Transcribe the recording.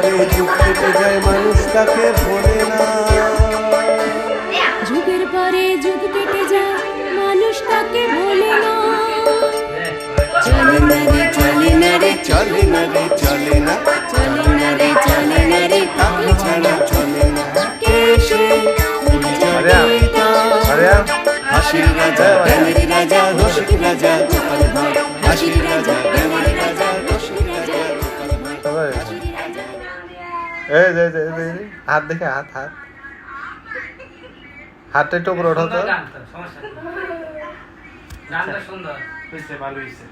পরে যুগ কেটে যায় মানুষ তাকে ভোলে না। যুগের পরে যুগ কেটে যায় মানুষ তাকে ভোলে না। চলে না রে চলে না রে চলে না রে চলে না, চলে না রে চলে না রে তাকে ছাড়া চলে না। কে সে হাসির রাজা জ্ঞানের রাজা রসিক রাজা গোপাল ভাঁড়, হাসির রাজা জ্ঞানের রাজা রসিক রাজা গোপাল ভাঁড়। হাত দেখে হাত হাত হাতটা একটু উপরে ওঠাও তো। গানটা সুন্দর হয়েছে, ভালো হয়েছে।